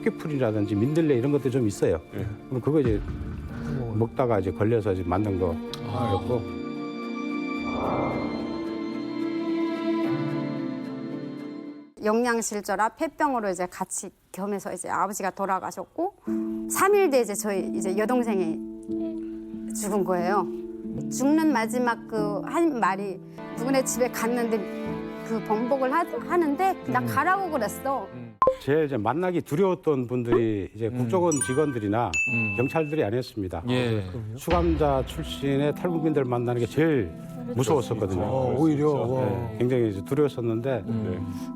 토끼풀이라든지 민들레 이런 것도 좀 있어요. 그럼 그거 이제 먹다가 이제 걸려서 이제 만든 거였고. 영양실조라 폐병으로 이제 같이 겸해서 이제 아버지가 돌아가셨고 3일 뒤에 이제 저희 이제 여동생이 죽은 거예요. 죽는 마지막 그 한 말이 누구네 집에 갔는데 그 번복을 하는데 나 가라고 그랬어. 제일 이제 만나기 두려웠던 분들이 이제 국정원 직원들이나 경찰들이 아니었습니다. 예. 수감자 출신의 탈북민들 만나는 게 제일 무서웠었거든요. 오히려. 네, 굉장히 이제 두려웠었는데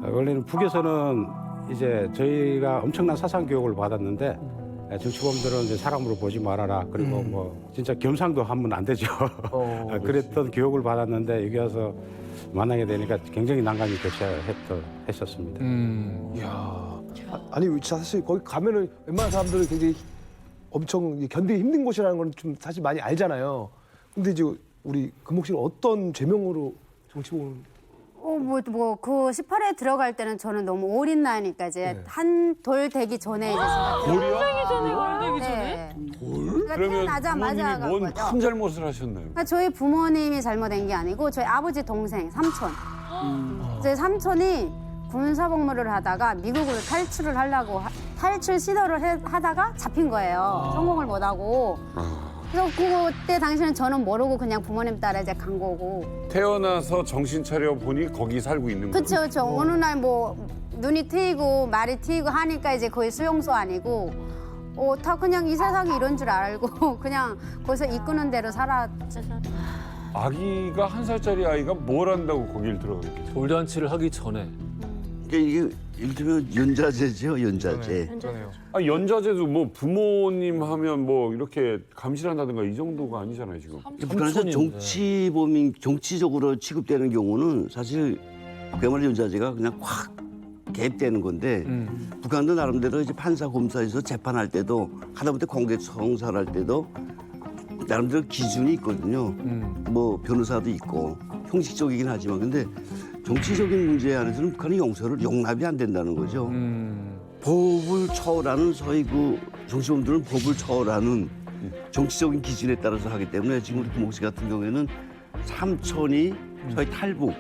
원래는 북에서는 이제 저희가 엄청난 사상 교육을 받았는데 정치범들은 이제 사람으로 보지 말아라. 그리고 뭐 진짜 겸상도 하면 안 되죠. 그랬던 교육을 받았는데 여기 와서 만나게 되니까 굉장히 난감이 교차했었습니다. 아니 사실 거기 가면은 웬만한 사람들은 굉장히 엄청 견디기 힘든 곳이라는 건 좀 사실 많이 알잖아요. 근데 이제 우리 금옥 씨는 어떤 죄명으로 정치범을 그 18회 들어갈 때는 저는 너무 어린 나이니까 이제 한 돌 되기 전에 이제 제가 돌이야? 되기 네. 그러니까 그러면 태어나자마자 부모님이 간 뭔 거죠. 큰 잘못을 하셨나요? 그러니까 저희 부모님이 잘못된 게 아니고 저희 아버지 동생 삼촌. 제 삼촌이 군사복무를 하다가 미국으로 탈출을 하려고 탈출 시도를 하다가 잡힌 거예요. 성공을 못하고. 그래서 그때 당시에는 저는 모르고 그냥 부모님 따라 이제 간 거고. 태어나서 정신 차려 보니 거기 살고 있는 거예요. 그쵸, 그쵸. 어느 날 뭐 눈이 트이고 말이 트이고 하니까 이제 거의 수용소 아니고 다 그냥 이 세상이 이런 줄 알고 그냥 거기서 이끄는 대로 살았죠. 아기가 1살짜리 아이가 뭘 한다고 거길 들어가겠죠? 돌잔치를 하기 전에. 그러니까 이게 이를테면 연자제죠, 연자제. 아, 연자제도 뭐 부모님 하면 뭐 이렇게 감시한다든가 이 정도가 아니잖아요, 지금. 북한에서 정치범인 정치적으로 취급되는 경우는 사실 그야말로 연자제가 그냥 확 개입되는 건데 북한도 나름대로 이제 판사 검사에서 재판할 때도 하다못해 공개 청사를 할 때도 나름대로 기준이 있거든요. 뭐 변호사도 있고 형식적이긴 하지만 근데 정치적인 문제 안에서는 북한이 용납이 안 된다는 거죠. 법을 초월하는 소위 그 정치범들은 법을 초월하는 정치적인 기준에 따라서 하기 때문에 지금 우리 금옥 씨 같은 경우에는 삼촌이 소위 탈북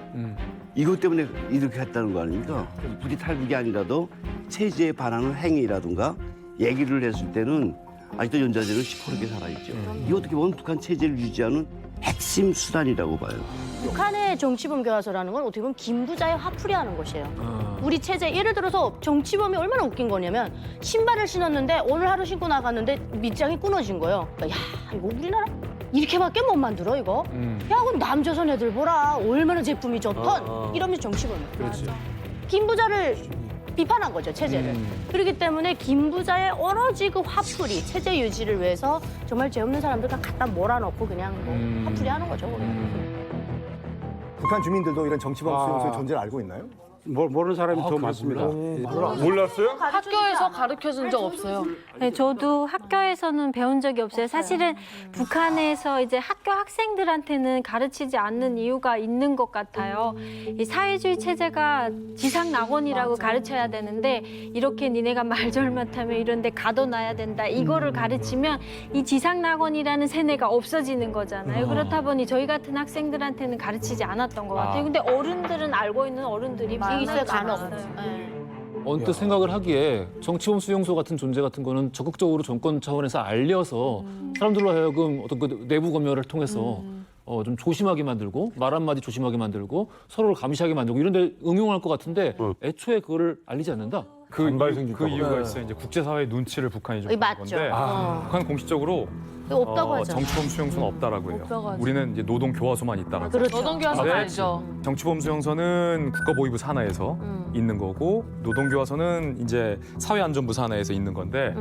이것 때문에 이렇게 했다는 거 아닙니까? 굳이 탈북이 아니라도 체제에 반하는 행위라든가 얘기를 했을 때는 아직도 연자제는 시퍼렇게 살아있죠. 이거 어떻게 보면 북한 체제를 유지하는 핵심 수단이라고 봐요. 북한의 정치범 교화소라는 건 어떻게 보면 김부자의 화풀이하는 것이에요. 우리 체제 예를 들어서 정치범이 얼마나 웃긴 거냐면 신발을 신었는데 오늘 하루 신고 나갔는데 밑장이 끊어진 거예요. 그러니까 야 이거 우리나라 이렇게밖에 못 만들어 이거. 야 그럼 남조선 애들 보라 얼마나 제품이 좋던 이러면서 정치범이에요. 그렇지. 김부자를 비판한 거죠 체제를. 그렇기 때문에 김부자의 오로지 그 화풀이 체제 유지를 위해서 정말 죄 없는 사람들 다 갖다 몰아넣고 그냥 뭐 화풀이하는 거죠. 북한 주민들도 이런 정치범 수용소의 존재를 알고 있나요? 모르는 사람이 더 많습니다. 몰랐어요? 학교에서 가르쳐준 적 없어요. 네, 저도 학교에서는 배운 적이 없어요. 사실은 북한에서 이제 학교 학생들한테는 가르치지 않는 이유가 있는 것 같아요. 이 사회주의 체제가 지상낙원이라고 가르쳐야 되는데 이렇게 니네가 말절못하면 이런 데 가둬놔야 된다. 이거를 가르치면 이 지상낙원이라는 세뇌가 없어지는 거잖아요. 그렇다 보니 저희 같은 학생들한테는 가르치지 않았던 것 같아요. 근데 어른들은 알고 있는 어른들이 있어요 간혹. 언뜻 생각을 하기에 정치범 수용소 같은 존재 같은 거는 적극적으로 정권 차원에서 알려서 사람들로 하여금 어떤 그 내부 검열을 통해서 좀 조심하게 만들고 말 한마디 조심하게 만들고 서로를 감시하게 만들고 이런 데 응용할 것 같은데 애초에 그거를 알리지 않는다? 그 이유가 있어요. 이제 국제사회의 눈치를 북한이 좀 보는 맞죠. 건데 북한 공식적으로 없다고 하죠. 정치범 수용소는 없다라고 해요. 없다고 하죠. 우리는 이제 노동 교화소만 있다라고. 그렇죠. 노동교화소 네. 알죠. 정치범 수용소는 국가보위부 산하에서 있는 거고 노동교화소는 이제 사회안전부 산하에서 있는 건데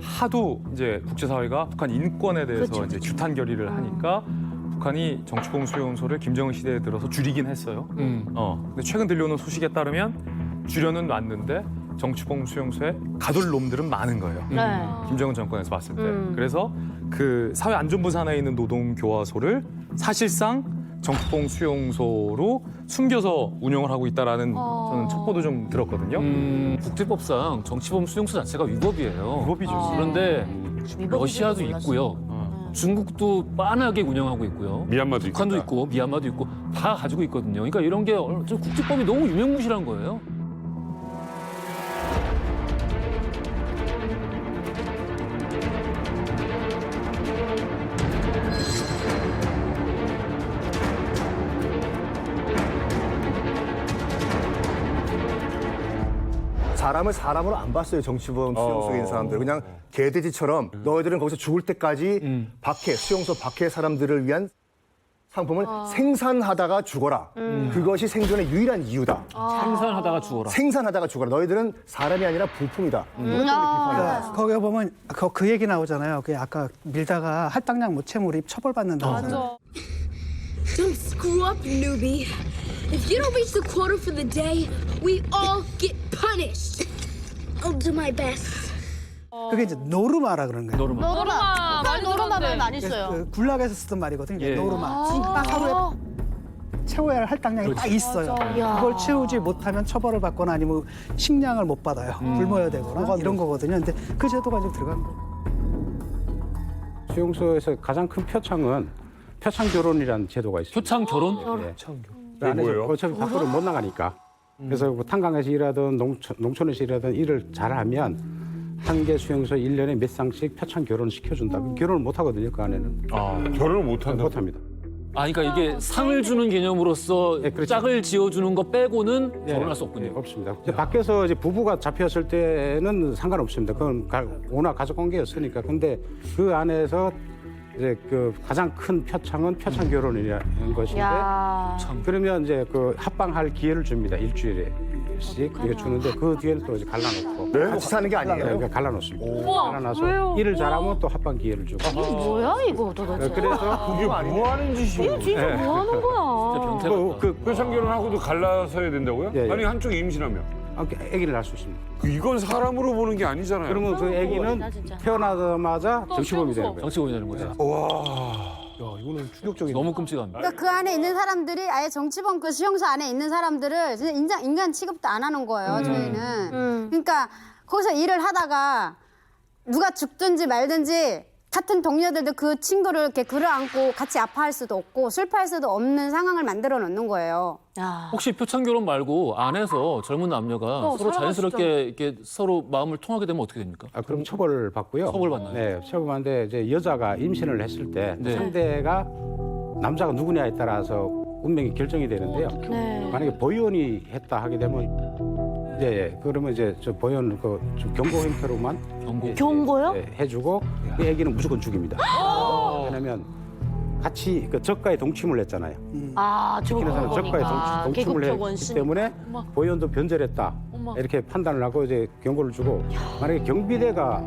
하도 이제 국제사회가 북한 인권에 대해서 이제 규탄 결의를 하니까 북한이 정치범 수용소를 김정은 시대에 들어서 줄이긴 했어요. 근데 최근 들려오는 소식에 따르면 줄여는 놨는데 정치범 수용소에 가둘 놈들은 많은 거예요. 네. 김정은 정권에서 봤을 때. 그래서 그 사회안전부 산하에 있는 노동교화소를 사실상 정치범 수용소로 숨겨서 운영을 하고 있다라는 저는 첩보도 좀 들었거든요. 국제법상 정치범 수용소 자체가 위법이에요. 위법이죠. 그런데 러시아도 몰랐어요. 있고요. 중국도 빤하게 운영하고 있고요. 미얀마도 북한도 있겠다. 있고 미얀마도 있고 다 가지고 있거든요. 그러니까 이런 게 좀 국제법이 너무 유명무실한 거예요. 사람을 사람으로 안 봤어요. 정치범 수용소에 있는 사람들. 그냥 개돼지처럼 너희들은 거기서 죽을 때까지 밖에 수용소 밖에 사람들을 위한 상품을 생산하다가 죽어라. 그것이 생존의 유일한 이유다. 생산하다가 죽어라. 생산하다가 죽어라. 너희들은 사람이 아니라 부품이다. 거기 보면 그 얘기 나오잖아요. 그 아까 밀다가 할당량 못 채우면 처벌받는다고. 맞아. Don't screw up, newbie. If you don't reach the quota for the day, we all get punished. I'll do my best. 그게 이제 노르마라 그러는 거예요. 노르마. 노르마, 많이 노르마 들었는데. 많이 써요. 그 굴락에서 쓰던 말이거든요. 예. 노르마. 딱 하루에 채워야 할 할당량이 딱 있어요. 그걸 채우지 못하면 처벌을 받거나 아니면 식량을 못 받아요. 굶어야 되거나 이런 거거든요. 근데 그 제도가 지금 들어간 거예요. 수용소에서 가장 큰 표창은 표창 결혼이라는 제도가 있습니다. 표창 결혼? 예. 그 그게 뭐예요? 안에서 어차피 밖으로 못 나가니까. 그래서 뭐 탄광에서 일하든 농촌에서 일하든 일을 잘하면 한 개 수용소에 1년에 몇 쌍씩 표창 결혼을 시켜준다. 결혼을 못 하거든요, 그 안에는. 결혼을 못 한다. 못 합니다. 아, 그러니까 이게 상을 주는 개념으로서 네, 그렇죠. 짝을 지어주는 거 빼고는 결혼할 수 없군요. 없습니다. 이제 밖에서 이제 부부가 잡혔을 때는 상관없습니다. 그건 워낙 가족 관계였으니까. 근데 그 안에서 이제 그 가장 큰 표창은 표창 결혼이라는 것인데 야. 그러면 이제 그 합방할 기회를 줍니다. 일주일에씩 이렇게 주는데 그 뒤에는 또 이제 갈라놓고 같이 사는 게 아니에요. 그러니까 갈라놓습니다. 우와, 갈라놔서 왜요? 일을 잘하면 또 합방 기회를 주고. 뭐야 이거 도대체? 그래서 이게 뭐 하는 짓이에요? 진짜 뭐 하는 거야? 진짜 변태. 그 표창 결혼하고도 갈라서야 된다고요? 예, 예. 아니 한쪽이 임신하면 아기를 낳을 수 있습니다. 이건 사람으로 보는 게 아니잖아요. 그러면 그 아기는 진짜. 태어나자마자 정치범이 되는 거예요. 정치범이 되는 거죠. 야, 이거는 충격적인. 너무 끔찍합니다. 그러니까 그 안에 있는 사람들이 아예 정치범 그 수용소 안에 있는 사람들을 진짜 인간 취급도 안 하는 거예요. 저희는. 그러니까 거기서 일을 하다가 누가 죽든지 말든지 같은 동료들도 그 친구를 이렇게 끌어안고 같이 아파할 수도 없고 슬퍼할 수도 없는 상황을 만들어 놓는 거예요. 야. 혹시 표창 결혼 말고 안에서 젊은 남녀가 서로 자연스럽게 이렇게 서로 마음을 통하게 되면 어떻게 됩니까? 그럼 처벌을 받고요. 처벌받나요? 네, 처벌받는데 이제 여자가 임신을 했을 때 네. 상대가 남자가 누구냐에 따라서 운명이 결정이 되는데요. 네. 만약에 보이원이 했다 하게 되면 그러면 이제 저 보이원 그좀 경고 형태로만 경고요? 해주고 그 애기는 무조건 죽입니다. 왜냐면 같이 그 적과에 동침을 했잖아요. 아, 시키는 사람 적과에 동침을 했기 원신. 때문에 보이원도 변절했다 이렇게 판단을 하고 이제 경고를 주고 만약에 경비대가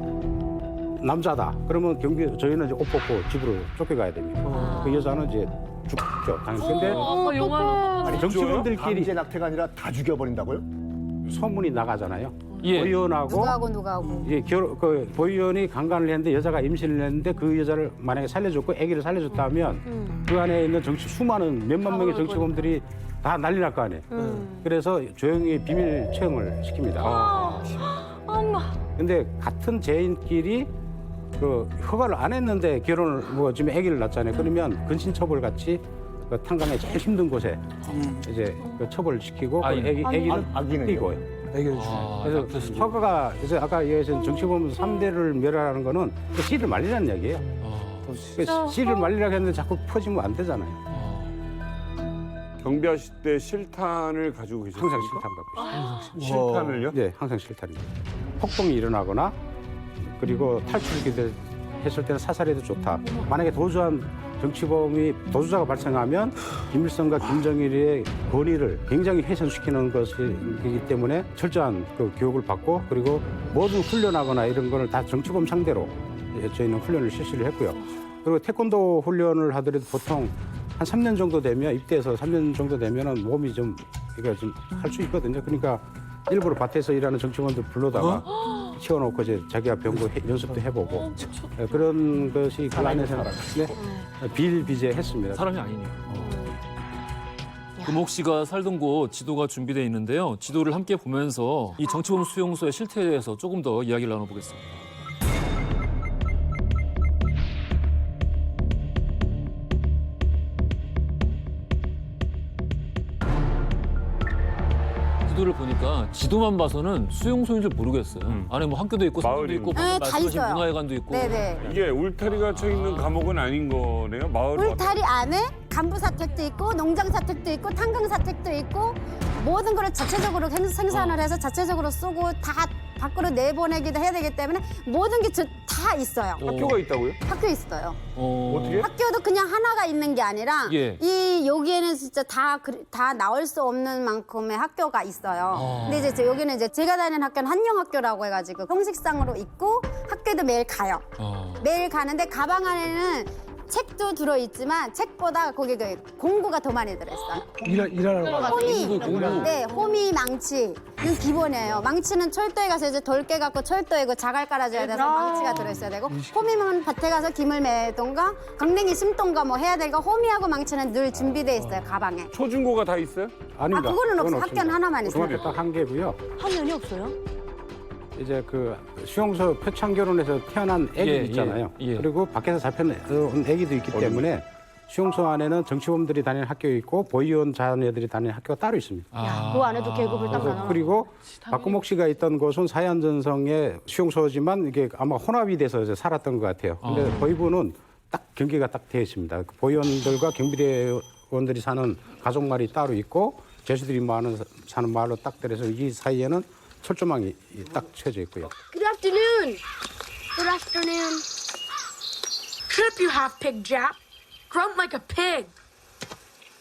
남자다 그러면 저희는 이제 옷 벗고 집으로 쫓겨가야 됩니다. 그 여자는 이제 죽죠 당연히. 근데 아까 영화로 아니, 정치범들끼리 강제 낙태가 아니라 다 죽여버린다고요? 소문이 나가잖아요. 예. 보이원하고 누가 하고. 예, 그 보이원이 강간을 했는데 여자가 임신을 했는데 그 여자를 만약에 살려줬고 아기를 살려줬다 하면 그 안에 있는 수많은 몇만 명의 정치범들이 다 난리 날 거 아니에요. 그래서 조용히 비밀 채용을 시킵니다. 근데 같은 죄인끼리 그 허가를 안 했는데 결혼을 뭐 지금 아기를 낳잖아요. 그러면 근신처벌 같이 그 탄광에 제일 힘든 곳에 이제 그 처벌을 시키고 그 아기는 뛰고요. 애기를 주고. 그래서 허가가 그래서 아까 얘기하신 정치범 3대를 멸하라는 거는 그 씨를 말리라는 얘기예요. 그 씨를 말리라고 했는데 자꾸 퍼지면 안 되잖아요. 경비하실 때 실탄을 가지고 계셨어요? 항상 실탄 갖고 있어요. 실탄을요? 네, 항상 실탄입니다. 폭동이 일어나거나 그리고 탈출이 했을 때는 사살해도 좋다. 만약에 도주한 정치범이 도주자가 발생하면 김일성과 김정일의 권위를 굉장히 훼손시키는 것이기 때문에 철저한 그 교육을 받고 그리고 모든 훈련하거나 이런 거를 다 정치범 상대로 저희는 훈련을 실시를 했고요. 그리고 태권도 훈련을 하더라도 보통 한 3년 정도 되면 입대해서 3년 정도 되면은 몸이 좀 이거 좀 할 수 있거든요. 그러니까 일부러 밭에서 일하는 정치범들 불러다가 키워놓고 이제 자기가 병고 연습도 해보고 그런 것이 그 안에서 비일비재했습니다. 사람이 아니네요. 금옥 씨가 살던 곳 지도가 준비되어 있는데요. 지도를 함께 보면서 이 정치범 수용소의 실태에 대해서 조금 더 이야기를 나눠보겠습니다. 지도를 보니까 지도만 봐서는 수용소인 줄 모르겠어요. 안에 뭐 학교도 있고 성당도 마을이 있고 네, 다 말씀하신 있어요. 문화회관도 있고. 네네. 이게 울타리 갇혀 있는 감옥은 아닌 거네요. 마을 울타리 안에 간부 사택도 있고 농장 사택도 있고 탄광 사택도 있고 모든 거를 자체적으로 생산을 해서 자체적으로 쏘고 다 밖으로 내보내기도 해야 되기 때문에 모든 게 다 있어요. 학교가 있다고요? 학교 있어요. 어떻게? 학교도 그냥 하나가 있는 게 아니라 예. 이 여기에는 진짜 다 나올 수 없는 만큼의 학교가 있어요. 근데 이제 여기는 이제 제가 다니는 학교는 한영학교라고 해가지고 형식상으로 있고 학교도 매일 가요. 매일 가는데 가방 안에는 책도 들어있지만 책보다 거기 그 공구가 더 많이 들어있어요. 일하러 호미, 공구. 네, 호미, 망치는 기본이에요. 망치는 철도에 가서 이제 돌 깨갖고 철도에 그 자갈 깔아줘야 돼서 망치가 들어있어야 되고, 호미는 밭에 가서 김을 매던가, 강냉이 심던가 뭐 해야 되니까 호미하고 망치는 늘 준비돼 있어요, 가방에. 초중고가 다 있어요? 아닙니다. 아, 그거는 없어요. 없습니다. 학교는 하나만 있어요. 중학교 딱 한 개고요. 학년이 없어요? 이제 그 수용소 표창 결혼해서 태어난 애기 예, 있잖아요. 예, 예. 그리고 밖에서 잡혀온 애기도 있기 때문에 수용소 안에는 정치범들이 다니는 학교 있고 보이원 자녀들이 다니는 학교가 따로 있습니다. 그 안에도 계급을 딱 그래서 나눠. 그리고 박금옥 씨가 있던 곳은 사연전성의 수용소지만 이게 아마 혼합이 돼서 이제 살았던 것 같아요. 근데 보이부는 딱 경계가 딱 되어 있습니다. 그 보이원들과 경비대원들이 사는 가족말이 따로 있고 제수들이 사는 마을로 딱 들어서 이 사이에는 철조망이 딱 쳐져 있고요. Good afternoon. Good afternoon. Shut up, you half-pig Jap. Grunt like a pig.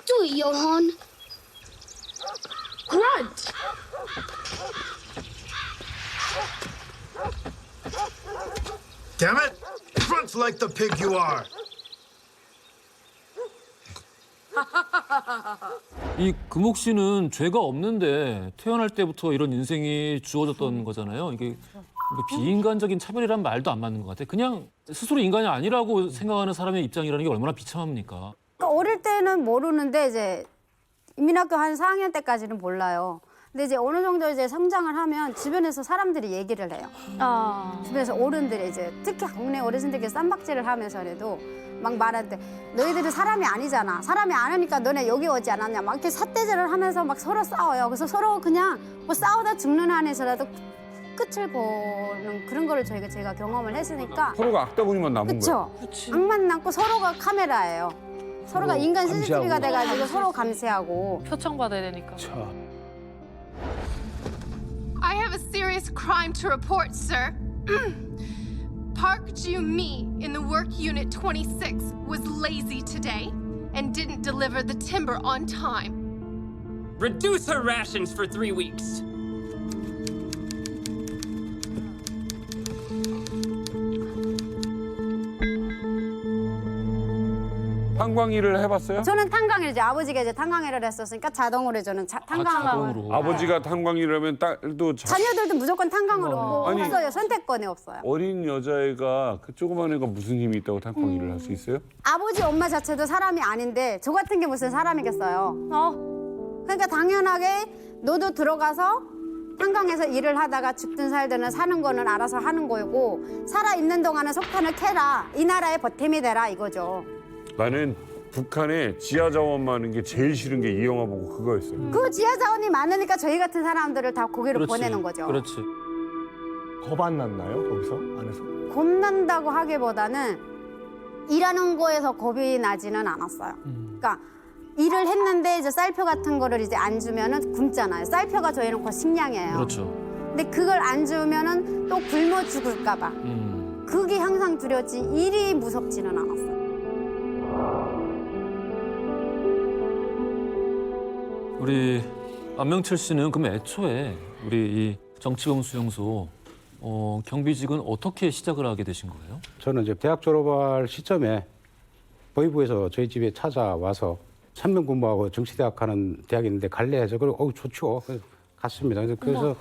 Do it, Johan. Grunt. Damn it! Grunt like the pig you are. 이 금옥 씨는 죄가 없는데 태어날 때부터 이런 인생이 주어졌던 거잖아요. 이게 뭐 비인간적인 차별이란 말도 안 맞는 것 같아요. 그냥 스스로 인간이 아니라고 생각하는 사람의 입장이라는 게 얼마나 비참합니까? 그러니까 어릴 때는 모르는데 이제 인민학교 한 4학년 때까지는 몰라요. 근데 이제 어느 정도 이제 성장을 하면 주변에서 사람들이 얘기를 해요. 주변에서 어른들이 이제 특히 국내 어르신들께 쌈박질을 하면서라도 막 말할 때 너희들은 사람이 아니잖아. 사람이 아니니까 너네 여기 오지 않았냐. 막 이렇게 삿대질을 하면서 막 서로 싸워요. 그래서 서로 그냥 뭐 싸우다 죽는 한에서라도 끝을 보는 그런 거를 제가 경험을 했으니까. 서로가 악다구니만 남은 거예요. 그렇죠. 악만 남고 서로가 카메라예요. 서로가 인간 CCTV가 돼가지고 서로 감시하고. 표창받아야 되니까. I have a serious crime to report, sir. Park Ju-mi in the work unit 26 was lazy today and didn't deliver the timber on time. Reduce her rations for 3 weeks. 탄광 일을 해봤어요? 저는 탄광일 이제 아버지가 이제 탄광일을 했었으니까 자동으로 저는 탄광을. 아버지가 탄광 일을 하면 딸도 자녀들도 무조건 탄광으로 뭐 아니. 없어요. 선택권이 없어요. 어린 여자애가 그 조그만 애가 무슨 힘이 있다고 탄광 일을 할 수 있어요? 아버지 엄마 자체도 사람이 아닌데 저 같은 게 무슨 사람이겠어요. 그러니까 당연하게 너도 들어가서 탄광에서 일을 하다가 죽든 살든 사는 거는 알아서 하는 거고 살아 있는 동안은 석탄을 캐라. 이 나라의 보탬이 되라 이거죠. 나는 북한에 지하 자원 많은 게 제일 싫은 게 이 영화 보고 그거였어요. 그 지하 자원이 많으니까 저희 같은 사람들을 다 거기로 보내는 거죠. 그렇지. 겁 안 났나요? 거기서 안에서? 겁난다고 하기보다는 일하는 거에서 겁이 나지는 않았어요. 그러니까 일을 했는데 이제 쌀표 같은 거를 이제 안 주면은 굶잖아요. 쌀표가 저희는 곧 식량이에요. 그렇죠. 근데 그걸 안 주면은 또 굶어 죽을까 봐. 그게 항상 두렵지 일이 무섭지는 않았어요. 우리 안명철 씨는 그럼 애초에 우리 이 정치범 수용소 경비직은 어떻게 시작을 하게 되신 거예요? 저는 이제 대학 졸업할 시점에 보이부에서 저희 집에 찾아와서 3년 근무하고 정치대학 하는 대학이 있는데 갈래 해서 그리고 좋죠. 그래서 갔습니다. 그래서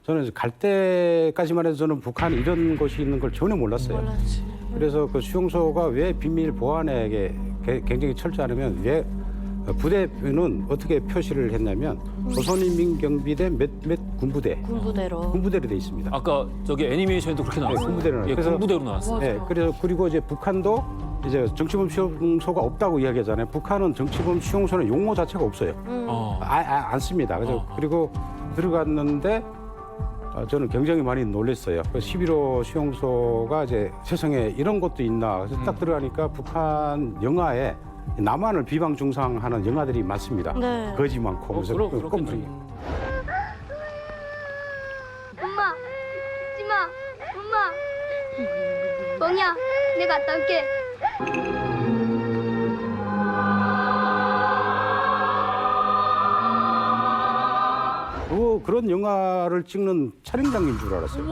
저는 이제 갈 때까지만 해도 저는 북한에 이런 곳이 있는 걸 전혀 몰랐어요. 그래서 그 수용소가 왜 비밀 보안에 굉장히 철저하냐면 왜 부대는 어떻게 표시를 했냐면 조선인민경비대 몇몇 군부대 군부대로 돼 있습니다. 아까 저기 애니메이션에도 그렇게 나왔어요. 군부대로 예, 군부대로 나왔어요. 네, 그래서 그리고 이제 북한도 이제 정치범 수용소가 없다고 이야기하잖아요. 북한은 정치범 수용소는 용어 자체가 없어요. 안 씁니다. 그래서 그리고 들어갔는데 저는 굉장히 많이 놀랐어요. 11호 수용소가 이제 세상에 이런 것도 있나. 그래서 딱 들어가니까 북한 영화에 남한을 비방 중상하는 영화들이 많습니다. 네. 거지 많고. 그래서 꼼짝이. 엄마, 웃지 마. 엄마. 멍이야, 내가 갔다 올게. 그런 영화를 찍는 촬영장인 줄 알았어요.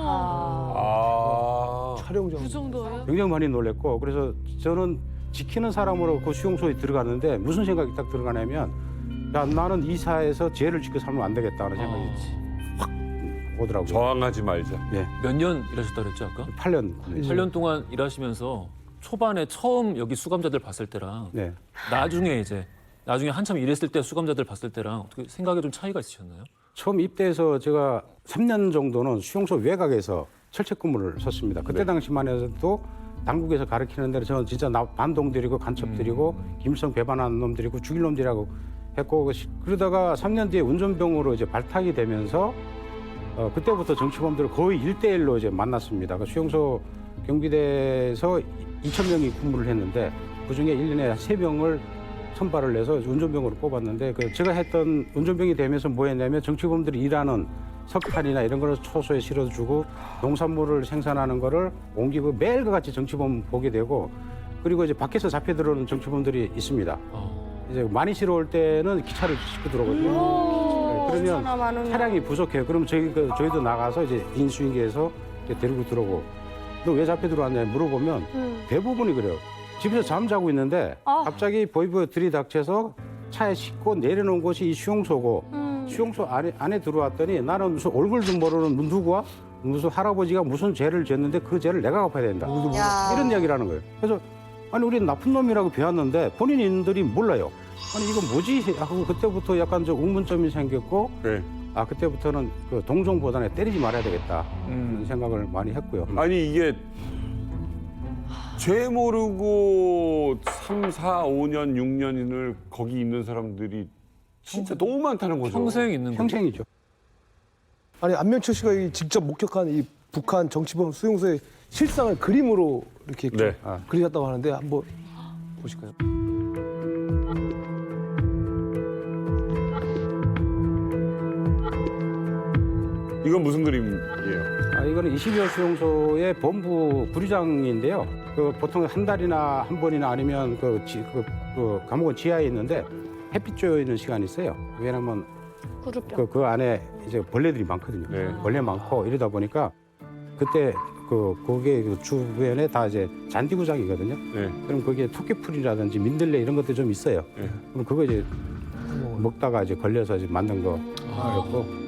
촬영장. 그 정도예요? 굉장히 많이 놀랐고 그래서 저는 지키는 사람으로 그 수용소에 들어갔는데 무슨 생각이 딱 들어가냐면 야, 나는 이 사회에서 죄를 짓고 살면 안 되겠다는 생각이 확 오더라고요. 저항하지 말자. 네. 몇 년 일하셨다 그랬죠 아까? 8년. 8년 동안 일하시면서 초반에 처음 여기 수감자들 봤을 때랑 네. 나중에 한참 일했을 때 수감자들 봤을 때랑 어떻게 생각에 좀 차이가 있으셨나요? 처음 입대해서 제가 3년 정도는 수용소 외곽에서 철책 근무를 썼습니다. 그때 당시만 해도 당국에서 가르치는 대로 저는 진짜 반동들이고 간첩들이고 김일성 배반하는 놈들이고 죽일 놈들이라고 했고 그러다가 3년 뒤에 운전병으로 이제 발탁이 되면서 그때부터 정치범들을 거의 1대1로 이제 만났습니다. 그 수용소 경비대에서 2,000명이 근무를 했는데 그중에 1년에 3명을 선발을 해서 운전병으로 뽑았는데 제가 했던 운전병이 되면서 뭐 했냐면 정치범들이 일하는 석탄이나 이런 거를 초소에 실어주고 농산물을 생산하는 거를 옮기고 매일과 같이 정치범 보게 되고 그리고 이제 밖에서 잡혀 들어오는 정치범들이 있습니다. 이제 많이 실어 올 때는 기차를 싣고 들어오거든요. 그러면 차량이 부족해요. 그럼 저희도 나가서 이제 인수인계해서 데리고 들어오고 너 왜 잡혀 들어왔냐 물어보면 대부분이 그래요. 집에서 잠자고 있는데 갑자기 보이보이 들이닥쳐서 차에 싣고 내려놓은 곳이 이 수용소고 수용소 안에 들어왔더니 나는 무슨 얼굴도 모르는 누구와 무슨 할아버지가 무슨 죄를 졌는데 그 죄를 내가 갚아야 된다. 이런 이야기를 하는 거예요. 그래서 아니 우리는 나쁜 놈이라고 배웠는데 본인들이 몰라요. 아니 이거 뭐지 하고 그때부터 약간 좀 의문점이 생겼고 그때부터는 그 동정보다는 때리지 말아야 되겠다 그런 생각을 많이 했고요. 아니 이게 죄 모르고 3, 4, 5년, 6년을 거기 있는 사람들이 진짜 너무 많다는 거죠. 평생 있는 거죠. 평생이죠. 아니 안면철 씨가 직접 목격한 이 북한 정치범 수용소의 실상을 그림으로 이렇게 그리셨다고 하는데 한번 보실까요? 이건 무슨 그림이에요? 이거는 22호 수용소의 본부 부리장인데요. 보통 한 달이나 한 번이나 아니면 그 감옥은 지하에 있는데 햇빛 쬐어 있는 시간이 있어요. 왜냐면 그 안에 이제 벌레들이 많거든요. 벌레 많고 이러다 보니까 그때 거기에 주변에 다 이제 잔디구장이거든요. 그럼 거기에 토끼풀이라든지 민들레 이런 것도 좀 있어요. 그럼 그거 이제 먹다가 이제 걸려서 이제 만든 거였고.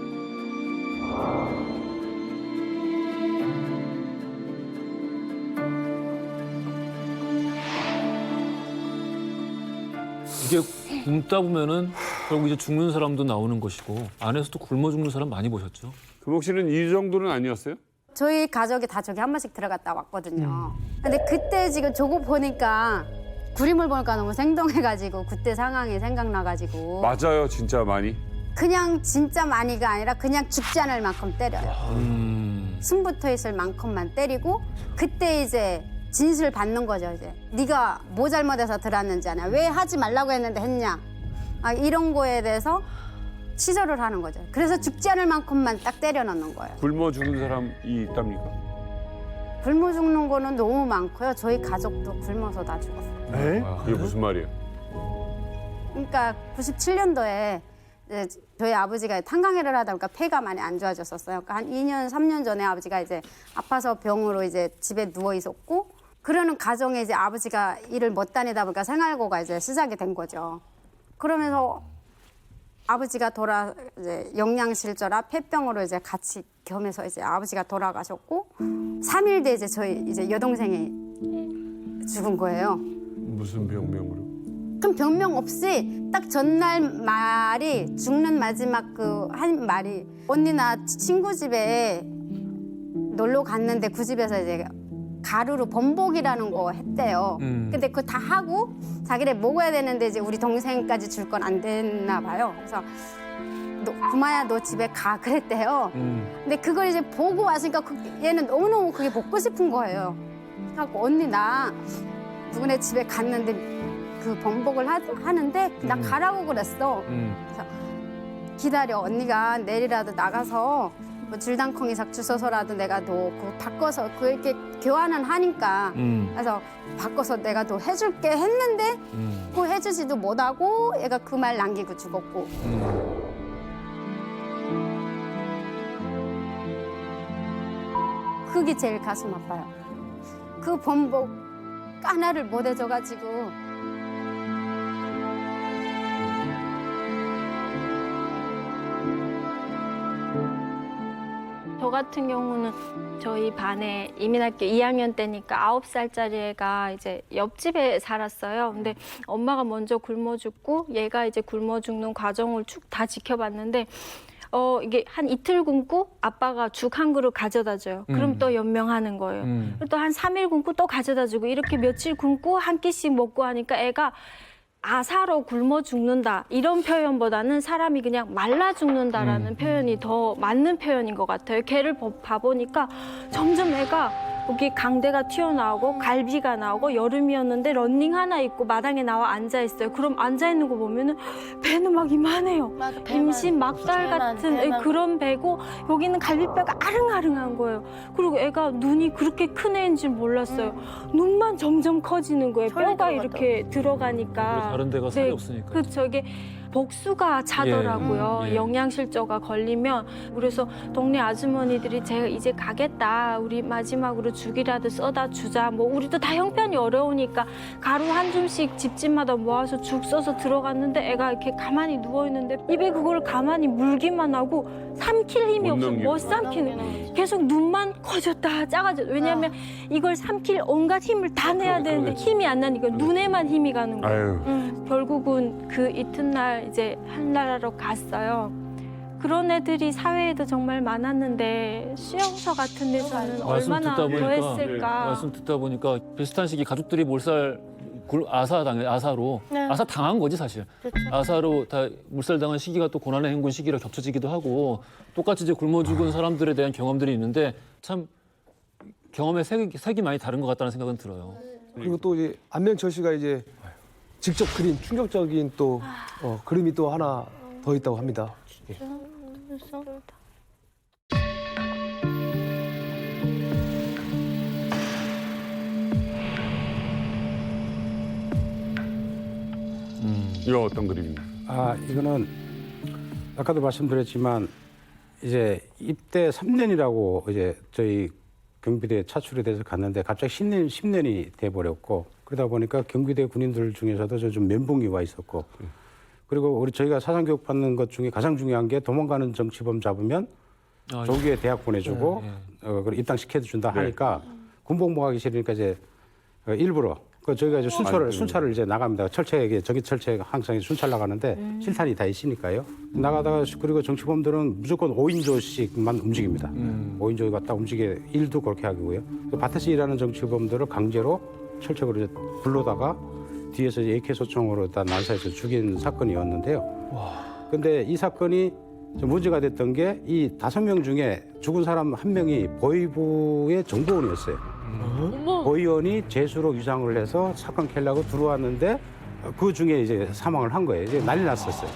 이게 굶다 보면은 결국 이제 죽는 사람도 나오는 것이고 안에서도 굶어 죽는 사람 많이 보셨죠? 금옥 씨는 이 정도는 아니었어요? 저희 가족이 다 저기 한 번씩 들어갔다 왔거든요. 근데 그때 지금 저거 보니까 그림을 보니까 너무 생동해가지고 그때 상황이 생각나가지고 맞아요, 진짜 많이. 그냥 진짜 많이가 아니라 그냥 죽지 않을 만큼 때려요. 숨부터 있을 만큼만 때리고 그때 이제 진실 받는 거죠. 이제 네가 뭐 잘못해서 들어왔는지 아냐, 왜 하지 말라고 했는데 했냐, 이런 거에 대해서 치절을 하는 거죠. 그래서 죽지 않을 만큼만 딱 때려 넣는 거예요. 굶어 죽는 사람이 있답니까? 굶어 죽는 거는 너무 많고요. 저희 가족도 굶어서 다 죽었어요. 그게 무슨 말이에요? 그러니까 97년도에 저희 아버지가 탄광일을 하다 보니까 폐가 많이 안 좋아졌었어요. 그러니까 한 2년, 3년 전에 아버지가 이제 아파서 병으로 이제 집에 누워 있었고, 그러는 가정에 이제 아버지가 일을 못 다니다 보니까 생활고가 이제 시작이 된 거죠. 그러면서 아버지가 이제 영양실조라 폐병으로 이제 같이 겸해서 이제 아버지가 돌아가셨고, 3일 뒤에 이제 저희 이제 여동생이 죽은 거예요. 무슨 병명으로? 큰 변명 없이 딱 전날 말이 죽는 마지막 그 한 말이 언니 나 친구 집에 놀러 갔는데 그 집에서 이제 가루로 범벅이라는 거 했대요. 근데 그거 다 하고 자기를 먹어야 되는데 이제 우리 동생까지 줄 건 안 됐나 봐요. 그래서 구마야 너 집에 가 그랬대요. 근데 그걸 이제 보고 왔으니까 얘는 너무너무 그게 먹고 싶은 거예요. 그래갖고 언니 나 누구네 집에 갔는데 그 범벅을 하는데 나 가라고 그랬어. 그래서 기다려 언니가 내일이라도 나가서 뭐 줄당콩이 삭 주워서라도 내가 너 그거 바꿔서 그 이렇게 교환은 하니까 그래서 바꿔서 내가 너 해줄게 했는데 그거 해주지도 못하고 얘가 그 말 남기고 죽었고. 그게 제일 가슴 아파요. 그 범벅 하나를 못 해줘가지고. 저 같은 경우는 저희 반에 이민학교 2학년 때니까 9살짜리 애가 이제 옆집에 살았어요. 근데 엄마가 먼저 굶어 죽고 얘가 이제 굶어 죽는 과정을 쭉 다 지켜봤는데 이게 한 이틀 굶고 아빠가 죽 한 그릇 가져다 줘요. 그럼 또 연명하는 거예요. 또 한 3일 굶고 또 가져다 주고 이렇게 며칠 굶고 한 끼씩 먹고 하니까 애가 아사로 굶어 죽는다 이런 표현보다는 사람이 그냥 말라 죽는다라는 표현이 더 맞는 표현인 것 같아요. 걔를 봐보니까 점점 애가 여기 강대가 튀어나오고 갈비가 나오고 여름이었는데 런닝 하나 입고 마당에 나와 앉아 있어요. 그럼 앉아 있는 거 보면은 배는 막 이만해요. 뱀신 막달 같은 그런 배고 여기는 갈비뼈가 아릉아릉한 거예요. 그리고 애가 눈이 그렇게 큰 애인 줄 몰랐어요. 눈만 점점 커지는 거예요. 뼈가 이렇게 들어가니까. 다른 데가 살이 없으니까. 그렇죠. 이게 복수가 차더라고요. 영양실조가 걸리면. 그래서 동네 아주머니들이 제가 이제 가겠다. 우리 마지막으로 죽이라도 써다 주자. 뭐 우리도 다 형편이 어려우니까 가루 한 줌씩 집집마다 모아서 죽 써서 들어갔는데 애가 이렇게 가만히 누워 있는데 입에 그걸 가만히 물기만 하고 삼킬 힘이 없어. 못 삼키는. 계속 눈만 커졌다 작아졌다. 왜냐하면 이걸 삼킬 온갖 힘을 다 내야 되는데 힘이 안 나니까 눈에만 힘이 가는 거예요. 결국은 그 이튿날 이제 한나라로 갔어요. 그런 애들이 사회에도 정말 많았는데 수용소 같은 데서는 얼마나 더 했을까. 말씀 듣다 보니까 비슷한 시기 가족들이 몰살 아사로 아사 당한 거지 사실. 아사로 다 몰살당한 시기가 또 고난의 행군 시기라 겹쳐지기도 하고 똑같이 이제 굶어 죽은 사람들에 대한 경험들이 있는데 참 경험의 색이 많이 다른 것 같다는 생각은 들어요. 그리고 또 이제 안면철 씨가 이제 직접 그린 충격적인 또 그림이 또 하나 더 있다고 합니다. 예. 이거 어떤 그림입니까? 이거는 아까도 말씀드렸지만 이제 입대 3년이라고 이제 저희 경비대에 차출이 돼서 갔는데 갑자기 10년이 돼버렸고 그러다 보니까 경비대 군인들 중에서도 좀 멘붕이 와 있었고 그리고 저희가 사상교육 받는 것 중에 가장 중요한 게 도망가는 정치범 잡으면 조기에 대학 보내주고 그리고 입당시켜준다 하니까 군복무하기 싫으니까 이제 일부러 저희가 이제 순찰을 이제 나갑니다. 철책에 저기 철책 항상 순찰 나가는데 실탄이 다 있으니까요. 나가다가 그리고 정치범들은 무조건 5인조씩만 움직입니다. 5인조가 딱 움직여 일도 그렇게 하고요. 밭에서 일하는 정치범들을 강제로 철책으로 이제 불러다가 뒤에서 AK 소총으로 다 난사해서 죽인 사건이었는데요. 근데 이 사건이 좀 문제가 됐던 게 이 5명 중에 죽은 사람 1명이 보위부의 정보원이었어요. 보위원이 재수로 유장을 해서 사건 캘려고 들어왔는데 그 중에 이제 사망을 한 거예요. 이제 난리 났었어요.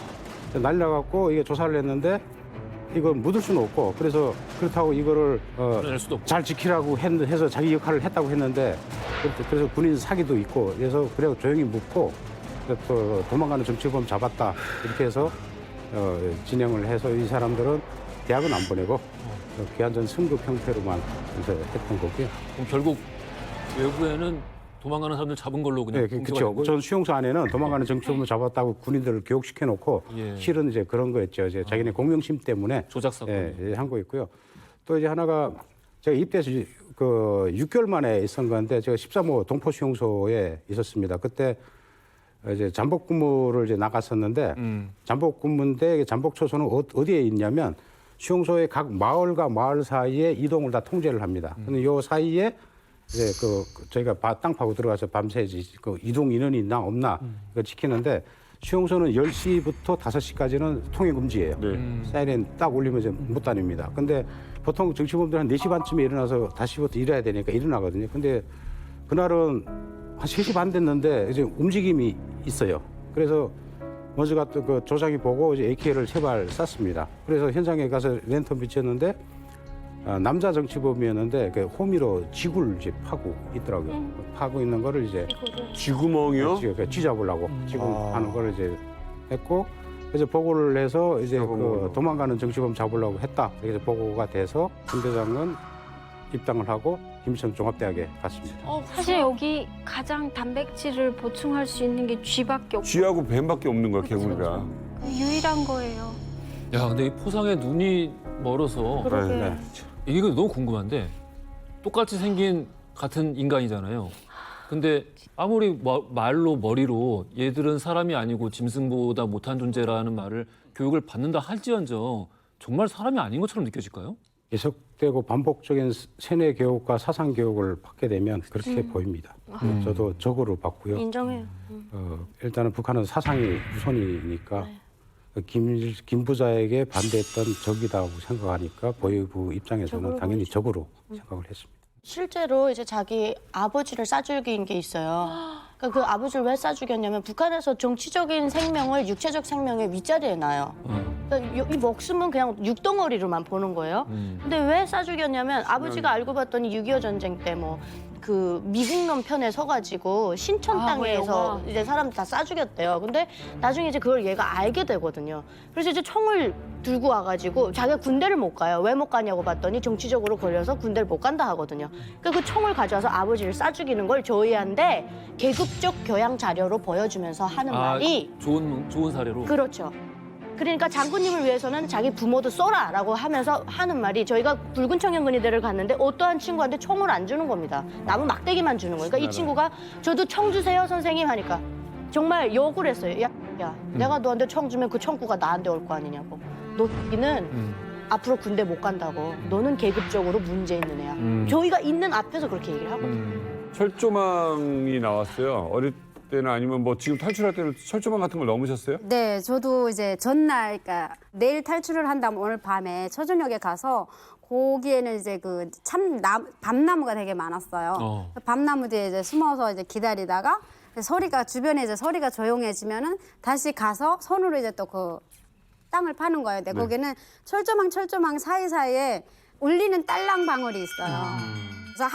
난리 나갖고 이게 조사를 했는데 이걸 묻을 수는 없고 그래서 그렇다고 이거를 잘 지키라고 해서 자기 역할을 했다고 했는데 그래서 군인 사기도 있고 그래서 조용히 묻고 또 도망가는 정치범 잡았다 이렇게 해서 진행을 해서 이 사람들은 대학은 안 보내고 기한전 승급 형태로만 했던 거고요. 그럼 결국 외부에는 도망가는 사람들 잡은 걸로 그냥. 네, 그렇죠. 전 수용소 안에는 도망가는 정치범을 잡았다고 군인들을 교육시켜 놓고 실은 이제 그런 거였죠. 이제 자기네 공명심 때문에 조작 사건 한 거 있고요. 또 이제 하나가 제가 입대해서 그 6개월 만에 있었던 건데 제가 13호 동포 수용소에 있었습니다. 그때 이제 잠복 근무를 이제 나갔었는데 잠복 근무인데 잠복 초소는 어디에 있냐면 수용소의 각 마을과 마을 사이에 이동을 다 통제를 합니다. 근데 요 사이에 이제 저희가 땅 파고 들어가서 밤새 그 이동 인원이 있나 없나 이거 지키는데 수용소는 10시부터 5시까지는 통행 금지예요. 사이렌 딱 울리면 이제 못 다닙니다. 근데 보통 정치범들 한 4시 반쯤에 일어나서 5시부터 일해야 되니까 일어나거든요. 근데 그날은 한 3시 반 됐는데 이제 움직임이 있어요. 그래서 먼저 갔던 그 조장이 보고 이제 AK를 3발 쐈습니다. 그래서 현장에 가서 랜턴 비쳤는데 남자 정치범이었는데 그 호미로 지구를 이제 파고 있더라고요. 파고 있는 거를 이제 쥐구멍이요? 쥐잡으려고 지금 하는 거를 이제 했고 그래서 보고를 해서 이제 그 도망가는 정치범 잡으려고 했다. 그래서 보고가 돼서 군대장은 입당을 하고 김천 종합대학에 갔습니다. 사실 여기 가장 단백질을 보충할 수 있는 게 쥐밖에 없고 쥐하고 뱀밖에 없는 거야, 개구리가. 유일한 거예요. 야, 근데 이 포상에 눈이 멀어서 그러게. 이게 너무 궁금한데 똑같이 생긴 같은 인간이잖아요. 근데 아무리 말로 머리로 얘들은 사람이 아니고 짐승보다 못한 존재라는 말을 교육을 받는다 할지언정 정말 사람이 아닌 것처럼 느껴질까요? 계속되고 반복적인 세뇌 교육과 사상 교육을 받게 되면 그렇게 보입니다. 저도 적으로 봤고요. 인정해요. 일단은 북한은 사상이 우선이니까 김 부자에게 반대했던 적이다고 생각하니까 보위부 입장에서는 당연히 적으로 생각을 했습니다. 실제로 이제 자기 아버지를 싸죽인 게 있어요. 그러니까 그 아버지를 왜 싸죽였냐면 북한에서 정치적인 생명을 육체적 생명의 윗자리에 놔요. 그러니까 이 목숨은 그냥 육덩어리로만 보는 거예요. 근데 왜 싸죽였냐면 아버지가 알고 봤더니 6.25 전쟁 때 뭐 그 미국놈 편에 서가지고 신천 땅에서 이제 사람들 다 싸죽였대요. 근데 나중에 이제 그걸 얘가 알게 되거든요. 그래서 이제 총을 들고 와가지고 자기가 군대를 못 가요. 왜 못 가냐고 봤더니 정치적으로 걸려서 군대를 못 간다 하거든요. 그러니까 그 총을 가져와서 아버지를 싸죽이는 걸 조이한테 계급적 교양 자료로 보여주면서 하는 말이 좋은 사례로. 그렇죠. 그러니까 장군님을 위해서는 자기 부모도 쏘라라고 하면서 하는 말이 저희가 붉은 청년군의대를 갔는데 어떠한 친구한테 총을 안 주는 겁니다. 나무 막대기만 주는 거예요. 그러니까 이 친구가 저도 총 주세요 선생님 하니까 정말 욕을 했어요. 야, 내가 너한테 총 주면 그 총구가 나한테 올 거 아니냐고. 너는 앞으로 군대 못 간다고. 너는 계급적으로 문제 있는 애야. 저희가 있는 앞에서 그렇게 얘기를 하거든요. 철조망이 나왔어요. 어릴 때는 아니면 뭐 지금 탈출할 때는 철조망 같은 걸 넘으셨어요? 네, 저도 이제 전날, 그러니까 내일 탈출을 한다면 오늘 밤에 초저녁에 가서 거기에는 이제 그 밤나무가 되게 많았어요. 밤나무 뒤에 이제 숨어서 이제 기다리다가 소리가 주변에 이제 소리가 조용해지면은 다시 가서 손으로 이제 또 그 땅을 파는 거예요. 근데 거기는 철조망 사이사이에 울리는 딸랑 방울이 있어요. 그래서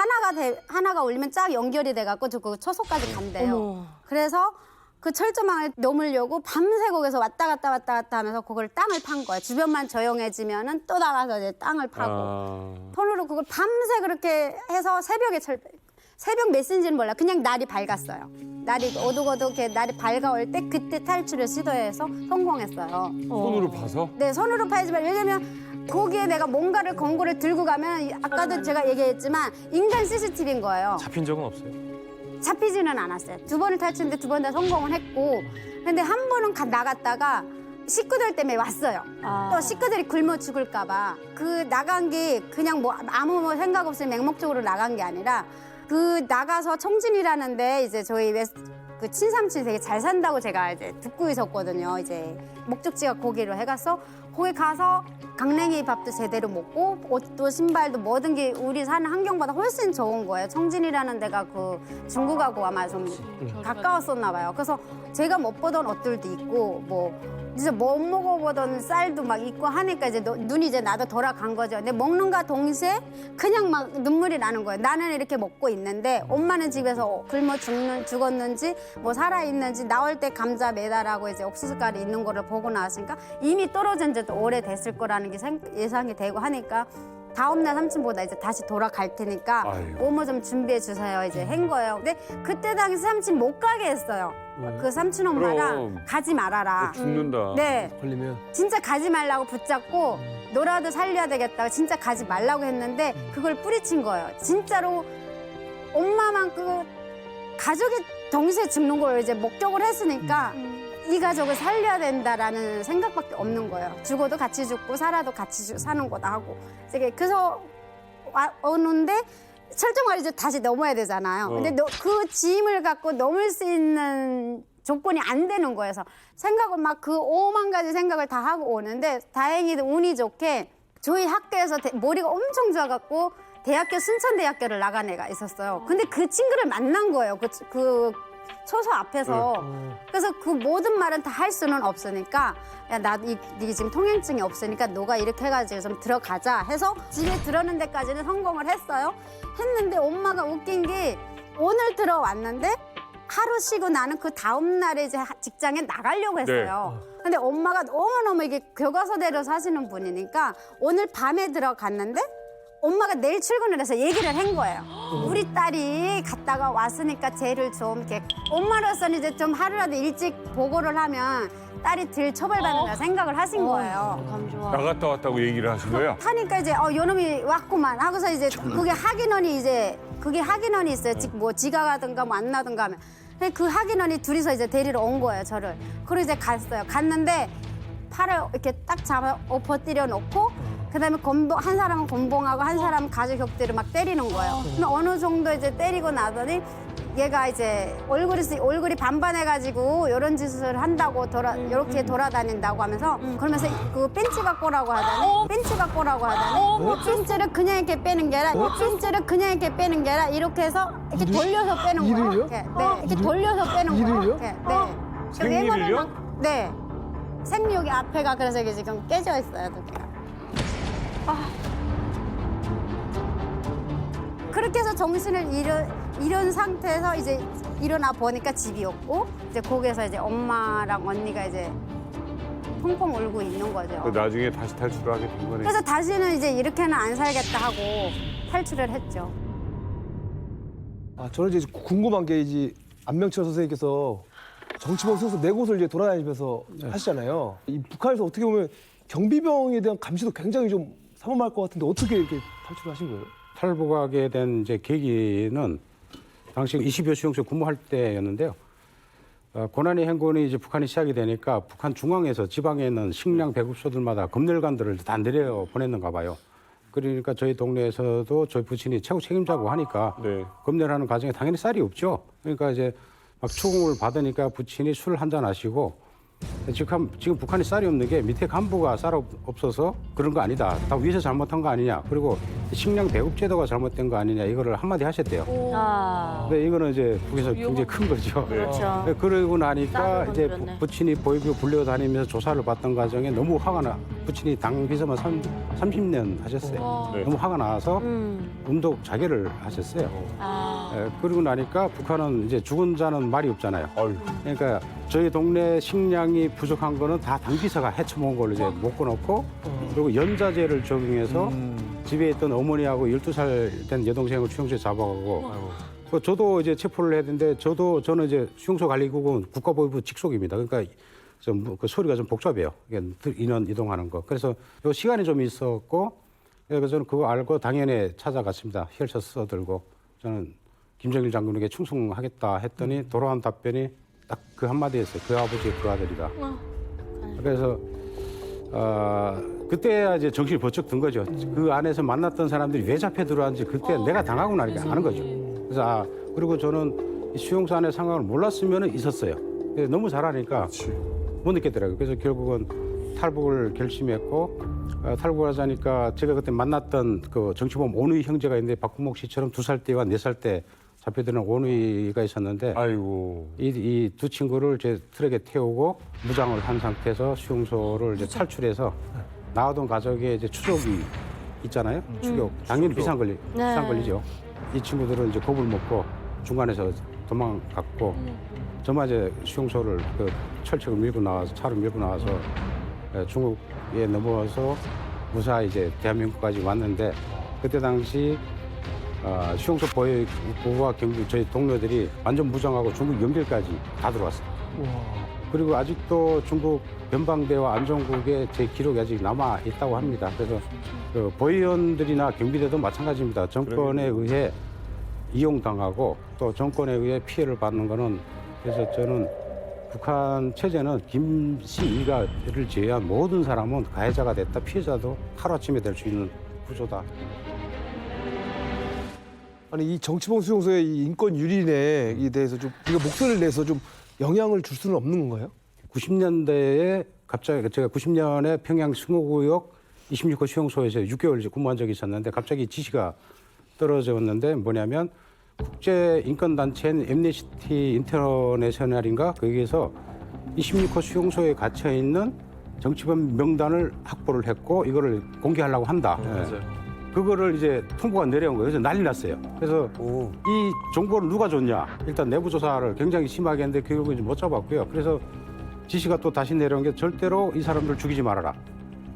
하나가 울리면 쫙 연결이 돼갖고 그 초소까지 간대요. 그래서 그 철조망을 넘으려고 밤새 거기서 왔다 갔다 하면서 그걸 땅을 판 거예요. 주변만 조용해지면은 또 나가서 이제 땅을 파고 손으로 그걸 밤새 그렇게 해서 새벽 몇 시인지는 몰라. 그냥 날이 밝았어요. 날이 어둑어둑하게 날이 밝아올 때 그때 탈출을 시도해서 성공했어요. 손으로 파서? 네, 손으로 파야지만 왜냐면 거기에 내가 뭔가를 건고를 들고 가면 아까도 제가 얘기했지만 인간 CCTV인 거예요. 잡힌 적은 없어요? 잡히지는 않았어요. 2번을 탈출했는데 2번 다 성공을 했고 근데 한 번은 나갔다가 식구들 때문에 왔어요. 또 식구들이 굶어 죽을까 봐. 그 나간 게 그냥 뭐 아무 생각 없이 맹목적으로 나간 게 아니라 그 나가서 청진이라는데 이제 저희 그 친삼촌이 되게 잘 산다고 제가 이제 듣고 있었거든요. 이제 목적지가 거기로 해가서 거기 가서 강냉이 밥도 제대로 먹고 옷도 신발도 모든 게 우리 사는 환경보다 훨씬 좋은 거예요. 청진이라는 데가 그 중국하고 아마 좀 가까웠었나 봐요. 그래서 제가 못 보던 옷들도 있고 뭐 이제 못 먹어보던 쌀도 막 있고 하니까 이제 눈이 이제 나도 돌아간 거죠. 근데 먹는가 동시에 그냥 막 눈물이 나는 거예요. 나는 이렇게 먹고 있는데 엄마는 집에서 굶어 죽었는지 뭐 살아있는지 나올 때 감자 매달하고 이제 옥수수가루 있는 거를 보고 나왔으니까 이미 떨어진 지도 오래됐을 거라는 게 예상이 되고 하니까 다음날 삼촌보다 이제 다시 돌아갈 테니까 뭐뭐 좀 준비해 주세요 이제 한 거예요. 근데 그때 당시 삼촌 못 가게 했어요. 그 삼촌 엄마랑 가지 말아라. 죽는다. 네. 걸리면. 진짜 가지 말라고 붙잡고 너라도 살려야 되겠다고 진짜 가지 말라고 했는데 그걸 뿌리친 거예요. 진짜로 엄마만 가족이 동시에 죽는 걸 이제 목격을 했으니까 이 가족을 살려야 된다라는 생각밖에 없는 거예요. 죽어도 같이 죽고 살아도 같이 사는 거다 하고. 그래서 오는데 철종을 이제 다시 넘어야 되잖아요. 근데 그 짐을 갖고 넘을 수 있는 조건이 안 되는 거예요. 그래서 생각을 막 그 5만 가지 생각을 다 하고 오는데 다행히도 운이 좋게 저희 학교에서 머리가 엄청 좋아갖고 대학교 순천대학교를 나간 애가 있었어요. 근데 그 친구를 만난 거예요. 그 초소 앞에서. 그래서 그 모든 말은 다 할 수는 없으니까 야, 네 지금 통행증이 없으니까 너가 이렇게 해가지고 좀 들어가자 해서 집에 들어오는 데까지는 성공을 했어요. 했는데 엄마가 웃긴 게 오늘 들어왔는데 하루 쉬고 나는 그 다음 날에 이제 직장에 나가려고 했어요. 근데 엄마가 너무너무 이게 교과서대로 사시는 분이니까 오늘 밤에 들어갔는데 엄마가 내일 출근을 해서 얘기를 한 거예요. 우리 딸이 갔다가 왔으니까 쟤를 좀 이렇게 엄마로서는 이제 좀 하루라도 일찍 보고를 하면 딸이 덜 처벌받는다 생각을 하신 거예요. 감 좋아. 나갔다 왔다고 얘기를 하신 거야? 하니까 이제 요놈이 왔구만 하고서 이제 그게 확인원이 있어요. 뭐 지가 가든가 뭐 안 나든가 하면. 그 확인원이 둘이서 이제 데리러 온 거예요, 저를. 그리고 이제 갔어요. 갔는데 팔을 이렇게 딱 잡아 엎어뜨려 놓고 그다음에 한 사람은 곤봉하고 한 사람은 가죽 격대를 막 때리는 거예요. 근데 어느 정도 이제 때리고 나더니 얘가 이제 얼굴이 반반해가지고 이런 짓을 한다고 이렇게 돌아다닌다고 하면서 그러면서 그 벤치 갖고 오라고 하더니 벤치를 그냥 이렇게 빼는 게 아니라 벤치를 그냥 이렇게 빼는 게 아니라 이렇게 해서 이렇게 돌려서 빼는 거예요. 이렇게, 이렇게 돌려서 빼는 거예요. 이렇게, 네. 생리를요? 네. 생리욕이 앞에가 그래서 이게 지금 깨져 있어요, 두 개가. 그렇게 해서 정신을 잃은 상태에서 이제 일어나 보니까 집이 없고 이제 거기에서 이제 엄마랑 언니가 이제 펑펑 울고 있는 거죠. 나중에 다시 탈출을 하게 된 거네. 그래서 다시는 이제 이렇게는 안 살겠다 하고 탈출을 했죠. 저는 이제 궁금한 게 이제 안명철 선생님께서 정치범 수용소 4곳을 이제 돌아다니면서 하시잖아요. 이 북한에서 어떻게 보면 경비병에 대한 감시도 굉장히 좀 삼엄할 것 같은데 어떻게 이렇게 탈출하신 거예요? 탈북하게 된 이제 계기는 당시 20여 수용소 근무할 때였는데요. 고난의 행군이 이제 북한이 시작이 되니까 북한 중앙에서 지방에 있는 식량 배급소들마다 검열관들을 다 내려 보냈는가 봐요. 그러니까 저희 동네에서도 저희 부친이 최고 책임자고 하니까 검열하는 과정에 당연히 쌀이 없죠. 그러니까 이제 막 추궁을 받으니까 부친이 술 한잔 하시고 지금 북한이 쌀이 없는 게 밑에 간부가 쌀 없어서 그런 거 아니다. 다 위에서 잘못한 거 아니냐. 그리고 식량 배급 제도가 잘못된 거 아니냐. 이거를 한마디 하셨대요. 근데 이거는 이제 북에서 굉장히 큰 거죠. 그렇죠. 그러고 나니까 이제 들었네. 부친이 보이고 불려다니면서 조사를 받던 과정에 너무 화가 부친이 당 비서만 30년 하셨어요. 너무 화가 나서 음독 자결을 하셨어요. 그러고 나니까 북한은 이제 죽은 자는 말이 없잖아요. 그러니까 저희 동네 식량이 부족한 거는 다 당비서가 헤쳐먹은 걸로 이제 묶어놓고 그리고 연자제를 적용해서 집에 있던 어머니하고 12살 된 여동생을 수용소에 잡아가고 저도 이제 체포를 했는데 저는 이제 수용소 관리국은 국가보위부 직속입니다. 그러니까 좀 그 소리가 좀 복잡해요. 인원 이동하는 거. 그래서 요 시간이 좀 있었고 그래서 저는 그거 알고 당연히 찾아갔습니다. 혈서 써들고 저는 김정일 장군에게 충성하겠다 했더니 돌아온 답변이 딱 그 한마디였어요. 그 아버지 그 아들이다. 그래서 그때야 이제 정신이 번쩍 든 거죠. 그 안에서 만났던 사람들이 왜 잡혀 들어왔는지 그때 내가 당하고 나니까 아는 거죠. 그래서 그리고 저는 수용소 안의 상황을 몰랐으면 있었어요. 너무 잘하니까 못 느꼈더라고요. 그래서 결국은 탈북을 결심했고 탈북을 하자니까 제가 그때 만났던 그 정치범 오누이 형제가 있는데 박구목 씨처럼 2살 때와 4살 때 잡혀드는 오누이가 있었는데 이 두 친구를 제 트럭에 태우고 무장을 한 상태에서 수용소를 이제 탈출해서 나오던 가족의 이제 추적이 있잖아요. 추격. 당연히 비상 걸리죠. 이 친구들은 이제 겁을 먹고 중간에서 도망갔고 저만 이제 수용소를 그 철책을 밀고 나와서 차를 밀고 나와서 중국에 넘어와서 무사히 이제 대한민국까지 왔는데 그때 당시 수용소 보호구와 경비 저희 동료들이 완전 무장하고 중국 연결까지 다 들어왔어요. 그리고 아직도 중국 변방대와 안전국에 제 기록이 아직 남아 있다고 합니다. 그래서 그 보위원들이나 경비대도 마찬가지입니다. 정권에 의해 이용당하고 또 정권에 의해 피해를 받는 거는 그래서 저는 북한 체제는 김씨 일가를 제외한 모든 사람은 가해자가 됐다 피해자도 하루아침에 될 수 있는 구조다. 아니 이 정치범 수용소의 이 인권 유린에 대해서 좀 우리가 목소리를 내서 좀 영향을 줄 수는 없는 건가요? 90년대에 갑자기 제가 90년에 평양 승호구역 26호 수용소에서 6개월 이제 근무한 적이 있었는데 갑자기 지시가 떨어졌는데 뭐냐면 국제인권단체인 엠네스티 인터내셔널인가 거기에서 26호 수용소에 gat혀 있는 정치범 명단을 확보를 했고 이거를 공개하려고 한다. 맞아요. 그거를 이제 통보가 내려온 거예요. 그래서 난리 났어요. 그래서 이 정보를 누가 줬냐? 일단 내부 조사를 굉장히 심하게 했는데 결국은 이제 못 잡았고요. 그래서 지시가 또 다시 내려온 게 절대로 이 사람들 죽이지 말아라.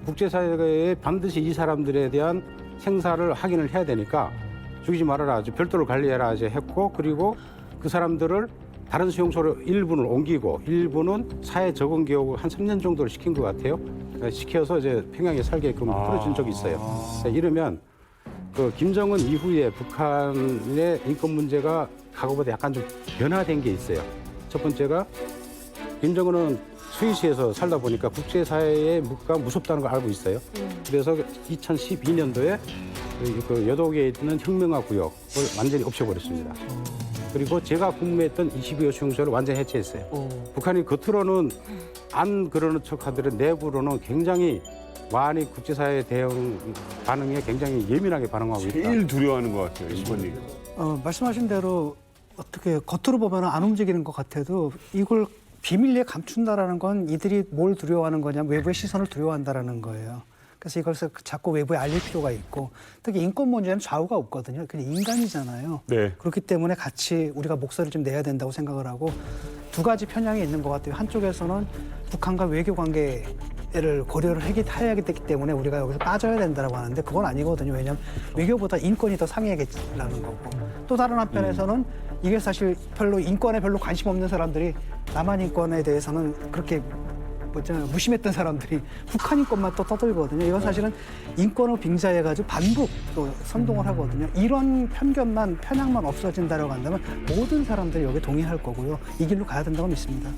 국제사회에 반드시 이 사람들에 대한 생사를 확인을 해야 되니까 죽이지 말아라. 별도로 관리해라 이제 했고 그리고 그 사람들을 다른 수용소로 일부는 옮기고 일부는 사회 적응 교육을 한 3년 정도를 시킨 것 같아요. 시켜서 이제 평양에 살게끔 풀어준 적이 있어요. 이러면 그 김정은 이후에 북한의 인권 문제가 과거보다 약간 좀 변화된 게 있어요. 첫 번째가 김정은은 스위스에서 살다 보니까 국제사회의 묵가 무섭다는 걸 알고 있어요. 그래서 2012년도에 그 여독에 있는 혁명화 구역을 완전히 없애버렸습니다. 그리고 제가 근무했던 22호 수용소를 완전히 해체했어요. 북한이 겉으로는 안 그러는 척하더라도 내부로는 굉장히 많이 국제사회 대응 반응에 굉장히 예민하게 반응하고 있다. 제일 두려워하는 것 같아요, 인권이. 말씀하신 대로 어떻게 겉으로 보면 안 움직이는 것 같아도 이걸 비밀리에 감춘다라는 건 이들이 뭘 두려워하는 거냐면 외부의 시선을 두려워한다라는 거예요. 그래서 이것을 자꾸 외부에 알릴 필요가 있고 특히 인권 문제는 좌우가 없거든요. 그냥 인간이잖아요. 네. 그렇기 때문에 같이 우리가 목소리를 좀 내야 된다고 생각을 하고 두 가지 편향이 있는 것 같아요. 한쪽에서는 북한과 외교 관계를 고려를 해야 하기 때문에 우리가 여기서 빠져야 된다고 하는데 그건 아니거든요. 왜냐하면 외교보다 인권이 더 상해야겠라는 거고 또 다른 한편에서는 이게 사실 별로 인권에 별로 관심 없는 사람들이 남한 인권에 대해서는 그렇게 무심했던 사람들이 북한 인권만 또 떠들거든요. 이건 사실은 인권을 빙자해가지고 반복 또 선동을 하거든요. 이런 편향만 없어진다고 한다면 모든 사람들이 여기 동의할 거고요. 이 길로 가야 된다고 믿습니다.